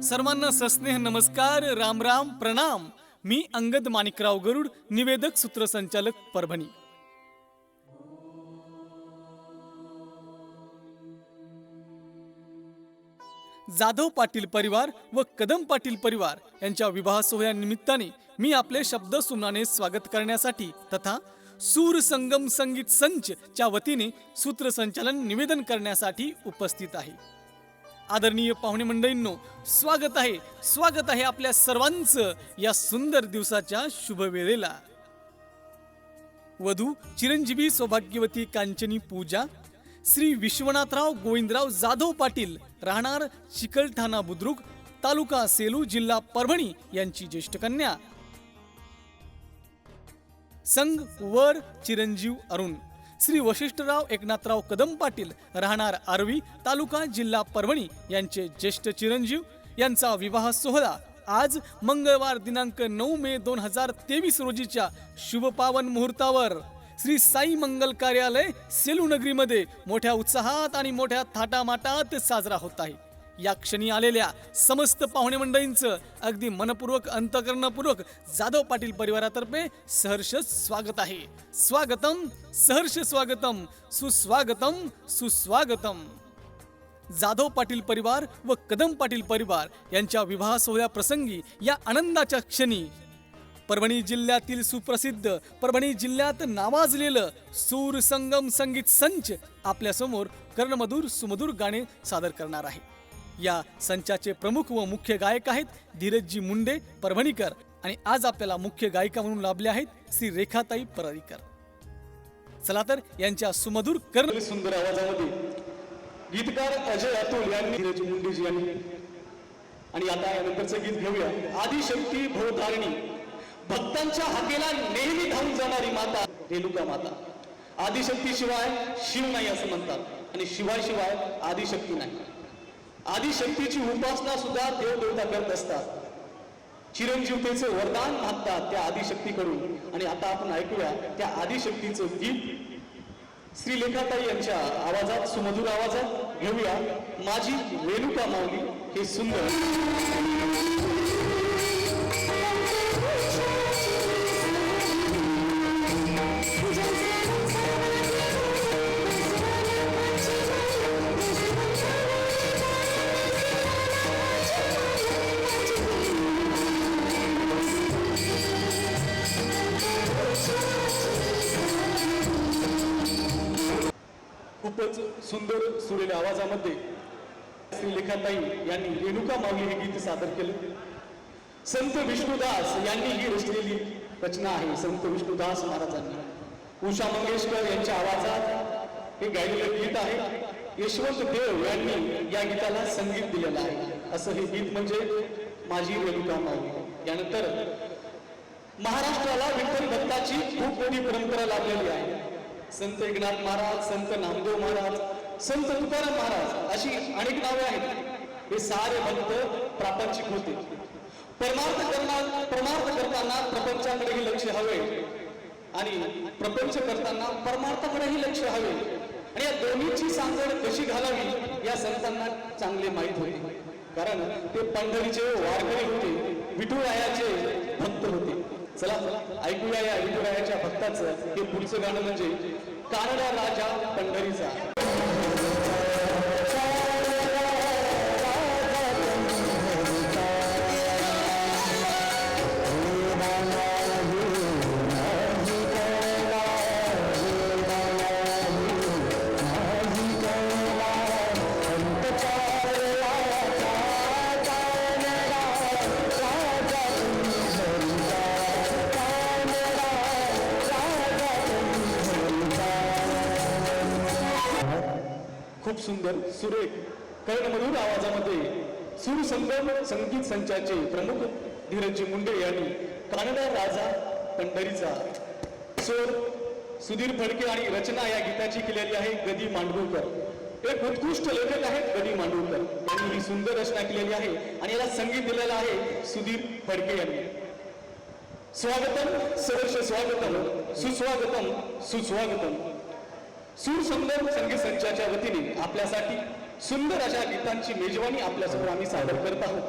सर्वांना सस्नेह नमस्कार, राम राम, प्रणाम. मी अंगद माणिकराव गरुड, निवेदक सूत्रसंचालक परभणी. जाधव पाटील परिवार व कदम पाटील परिवार यांच्या विवाह सोहळ्यानिमित्ताने मी आपले शब्द सुमनाने स्वागत करण्यासाठी तथा सूर संगम संगीत संच च्या वतीने सूत्रसंचालन निवेदन करण्यासाठी उपस्थित आहे. आदरणीय पाहुणे मंडळींनो, स्वागत आहे आपल्या सर्वांचं या सुंदर दिवसाच्या शुभ वेळेला. वधू चिरंजीवी सौभाग्यवती कांचनी पूजा श्री विश्वनाथराव गोविंदराव जाधव पाटील, राहणार चिकलठाणा बुद्रुक, तालुका सेलू, जिल्हा परभणी यांची ज्येष्ठ कन्या. संग वर चिरंजीव अरुण श्री वशिष्ठराव एकनाथराव कदम पाटील, राहणार आर्वी, तालुका, जिल्हा परभणी यांचे ज्येष्ठ चिरंजीव यांचा विवाह सोहळा आज मंगळवार दिनांक 9 मे 2023 रोजीच्या शुभपावन मुहूर्तावर श्री साई मंगल कार्यालय सेलू नगरीमध्ये मोठ्या उत्साहात आणि मोठ्या थाटामाटात साजरा होत आहे. या क्षणी आलेल्या समस्त पाहुणे मंडळींचं अगदी मनपूर्वक, अंतःकरणपूर्वक जाधव पाटील परिवारातर्फे सहर्ष स्वागत आहे. स्वागतम, सहर्ष स्वागतम, सुस्वागतम, सुस्वागतम. जाधव पाटील परिवार व कदम पाटील परिवार यांच्या विवाह सोहळ्या प्रसंगी या आनंदाच्या क्षणी परभणी जिल्ह्यातील सुप्रसिद्ध, परभणी जिल्ह्यात नावाजलेलं सूर संगम संगीत संच आपल्या समोर कर्णमधुर सुमधुर गाणे सादर करणार आहे. या संचाचे प्रमुख व मुख्य गायक आहेत धीरजजी मुंडे परभणीकर, आणि आज आपल्याला मुख्य गायिका म्हणून लाभले आहेत श्री रेखाताई पराडीकर. चला तर यांच्या सुमधुर कर्ण सुंदर आवाजामध्ये गीतकार अजय अतुल यांनी, धीरज मुंडेजी यांनी, आणि आता यानंतरचं गीत घेऊया. आदिशक्ती भवतारिणी, भक्तांच्या हाकेला नेहमी धावून जाणारी माता रेणुका माता. आदिशक्ती शिवाय शिव नाही असं म्हणतात, आणि शिवाय आदिशक्ती नाही. आदिशक्तीची उपासना सुद्धा देवदेवता करत असतात. चिरंजीवतेचे वरदान मागतात त्या आदिशक्तीकडून. आणि आता आपण ऐकूया त्या आदिशक्तीचं गीत श्री लेखाताई यांच्या आवाजात, सुमधुर आवाजात घेऊया. माझी रेणुका माऊली हे सुंदर. खूपच सुंदर सुरेल्या आवाजामध्ये श्री लेखाताई यांनी रेणुका माऊली हे गीत सादर केलं. संत विष्णुदास यांनी ही रचलेली रचना आहे. संत विष्णुदास महाराजांनी, उषा मंगेशकर यांच्या आवाजात हे गायलेलं गीत आहे. यशवंत देव यांनी या गीताला संगीत दिलेलं आहे. असं हे गीत म्हणजे माझी रेणुका माऊली. यानंतर महाराष्ट्राला विठ्ठल भक्ताची खूप मोठी परंपरा लाभलेली आहे. संत एकनाथ महाराज, संत नामदेव महाराज, संत तुकाराम महाराज अशी अनेक नावे आहेत. हे सारे भक्त प्रापंचिक होते. परमार्थ करताना प्रपंचाकडेही लक्ष हवे, आणि प्रपंच करताना परमार्थाकडेही लक्ष हवे. आणि या दोन्हीची सांगड कशी घालावी या संतांना चांगले माहीत होते, कारण ते पंढरीचे वारकरी होते, विठुरायाचे भक्त होते. चला ऐकूया या विठुरायाच्या भक्ताचं हे पुढचं गाणं म्हणजे कानडा राजा पंढरीचा. खूप सुंदर सुरेख कर्णमधुर आवाजामध्ये सूर संगम संगीत संचाचे प्रमुख धीरजजी मुंडे यांनी कानडा राजा पंढरीचा स्वर सुधीर फडके आणि रचना या गीताची केलेली आहे गदी मांडगुळकर. एक उत्कृष्ट लेखक आहेत गदी मांडगुळकर. यांनी ही सुंदर रचना केलेली आहे आणि याला संगीत दिलेलं आहे सुधीर फडके यांनी. स्वागतम, सहर्ष स्वागतम, सुस्वागतम, सुस्वागतम. सूर संगम संगीत संचाच्या वतीने आपल्यासाठी सुंदर अशा गीतांची मेजवानी आपल्यासमोर आम्ही सादर करत आहोत.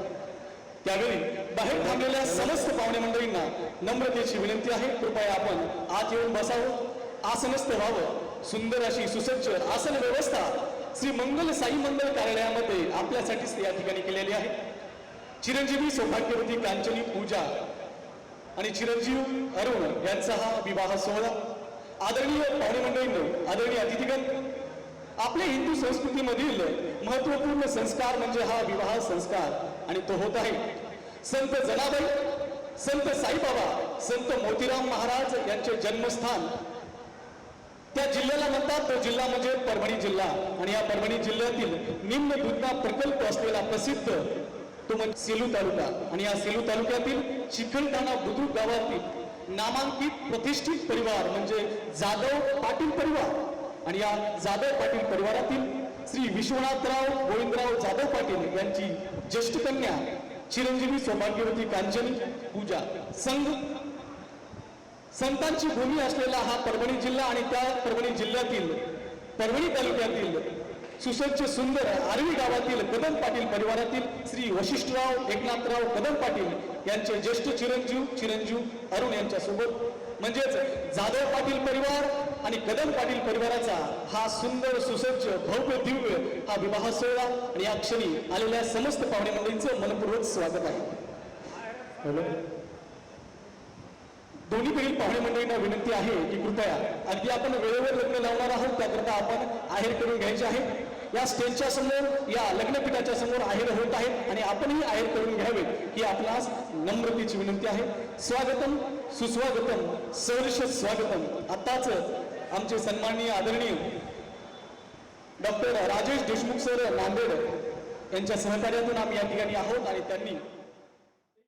त्यावेळी बाहेर थांबलेल्या समस्त पाहुणे मंडळींना नम्रतेची विनंती आहे, कृपया आपण आत येऊन बसावं, आसनस्थ व्हावं. सुंदर अशी सुसज्ज आसन व्यवस्था श्री मंगल साई मंदिर कार्यालयामध्ये आपल्यासाठीच या ठिकाणी केलेली आहे. चिरंजीवी सौभाग्यवती कांचनी पूजा आणि चिरंजीव अरुण यांचा हा विवाह सोहळा. आदरणीय पाहुणे मंडळींनो, आदरणीय अतिथीगण, आपल्या हिंदू संस्कृतीमधील महत्वपूर्ण संस्कार म्हणजे हा विवाह संस्कार आणि तो होत आहे संत जनाबाई, संत साईबाबा, संत मोतीराम महाराज यांचे जन्मस्थान. त्या जिल्ह्याला म्हणतात, तो जिल्हा म्हणजे परभणी जिल्हा. आणि या परभणी जिल्ह्यातील निम्न दुधना प्रकल्प असलेला प्रसिद्ध तो म्हणजे सेलू तालुका. आणि या सेलू तालुक्यातील चिखलठाणा बुद्रुक गावातील नामांकित प्रतिष्ठित परिवार म्हणजे जाधव पाटील परिवार. आणि या जाधव पाटील परिवारातील श्री विश्वनाथराव गोविंदराव जाधव पाटील यांची ज्येष्ठ कन्या चिरंजीवी सौभाग्यवती कांचनी पूजा. संतांची भूमी असलेला हा परभणी जिल्हा आणि त्या परभणी जिल्ह्यातील परभणी तालुक्यातील सुसज्ज सुंदर आर्वी गावातील कदम पाटील परिवारातील श्री वशिष्ठराव एकनाथराव कदम पाटील यांचे ज्येष्ठ चिरंजीव अरुण यांच्यासोबत म्हणजेच जाधव पाटील परिवार आणि कदम पाटील परिवाराचा हा सुंदर सुसज्ज भव्य दिव्य हा विवाह सोहळा. आणि या क्षणी आलेल्या समस्त पाहुणे मंडळींचं मनपूर्वक स्वागत आहे. दोन्हीकडील पाहुणे मंडळींना विनंती आहे की कृपया अगदी आपण वेळेवर लग्न लावणार आहोत, त्याकरता आपण आहेर करून घ्यायचे आहे. या स्टेजच्या समोर, या लग्नपीठाच्या समोर आहेर होत आहेत आणि आपणही आहेर करून घ्यावे ही आपणास नम्रतेची विनंती आहे. स्वागतम सुस्वागतम सहर्ष स्वागतम. आताच आमचे सन्माननीय आदरणीय डॉक्टर राजेश देशमुख सर नांदेड यांच्या सहकार्यातून आम्ही या ठिकाणी आहोत आणि त्यांनी